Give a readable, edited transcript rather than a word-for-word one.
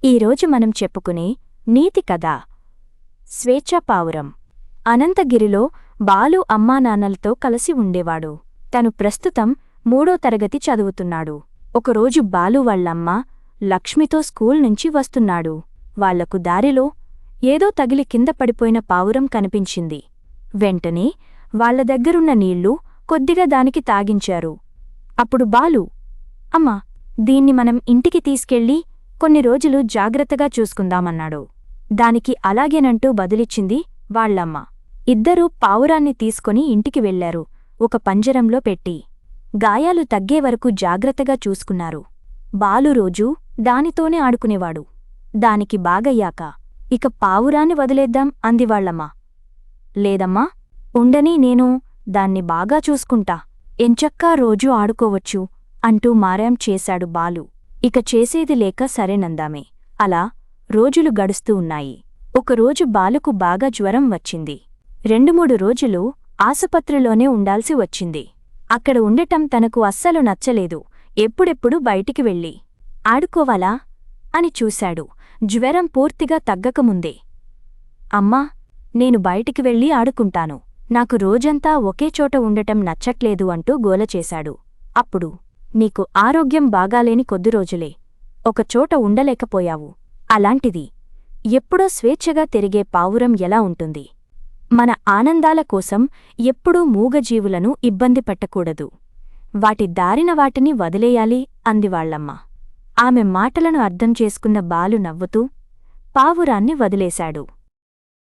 ఈరోజు మనం చెప్పుకునే నీతి కథ స్వేచ్ఛా పావురం. అనంతగిరిలో బాలు అమ్మానాన్నలతో కలిసి ఉండేవాడు. తను ప్రస్తుతం 3వ తరగతి చదువుతున్నాడు. ఒకరోజు బాలు వాళ్ళమ్మ లక్ష్మితో స్కూల్ నుంచి వస్తున్నాడు. వాళ్లకు దారిలో ఏదో తగిలి కింద పడిపోయిన పావురం కనిపించింది. వెంటనే వాళ్ల దగ్గరున్న నీళ్లు కొద్దిగా దానికి తాగించారు. అప్పుడు బాలు, అమ్మా, దీన్ని మనం ఇంటికి తీసుకెళ్ళి కొన్ని రోజులు జాగ్రత్తగా చూసుకుందామన్నాడు. దానికి అలాగేనంటూ బదులిచ్చింది వాళ్లమ్మ. ఇద్దరూ పావురాన్ని తీసుకొని ఇంటికి వెళ్లారు. ఒక పంజరంలో పెట్టి గాయాలు తగ్గే వరకు జాగ్రత్తగా చూసుకున్నారు. బాలు రోజూ దానితోనే ఆడుకునేవాడు. దానికి బాగయ్యాక ఇక పావురాన్ని వదిలేద్దాం అంది వాళ్లమ్మ. లేదమ్మా, ఉండని, నేను దాన్ని బాగా చూసుకుంటా, ఎంచక్కా రోజూ ఆడుకోవచ్చు అంటూ మారాం చేశాడు బాలు. ఇక చేసేది లేక సరేనందామే. అలా రోజులు గడుస్తూ ఉన్నాయి. ఒకరోజు బాలుకు బాగా జ్వరం వచ్చింది. 2-3 రోజులు ఆసుపత్రిలోనే ఉండాల్సి వచ్చింది. అక్కడ ఉండటం తనకు అస్సలు నచ్చలేదు. ఎప్పుడెప్పుడు బయటికి వెళ్ళి ఆడుకోవాలా అని చూశాడు, జ్వరం పూర్తిగా తగ్గకముందే. అమ్మా, నేను బయటికి వెళ్ళి ఆడుకుంటాను, నాకు రోజంతా ఒకే చోట ఉండటం నచ్చట్లేదు అంటూ గోలచేశాడు. అప్పుడు, నీకు ఆరోగ్యం బాగాలేని కొద్ది రోజులే ఒకచోట ఉండలేకపోయావు. అలాంటిది ఎప్పుడో స్వేచ్ఛగా తిరిగే పావురం ఎలా ఉంటుంది? మన ఆనందాల కోసం ఎప్పుడూ మూగజీవులను ఇబ్బంది పెట్టకూడదు. వాటి దారిన వాటిని వదిలేయాలి అందివాళ్లమ్మ. ఆమె మాటలను అర్థం చేసుకున్న బాలు నవ్వుతూ పావురాన్ని వదిలేశాడు.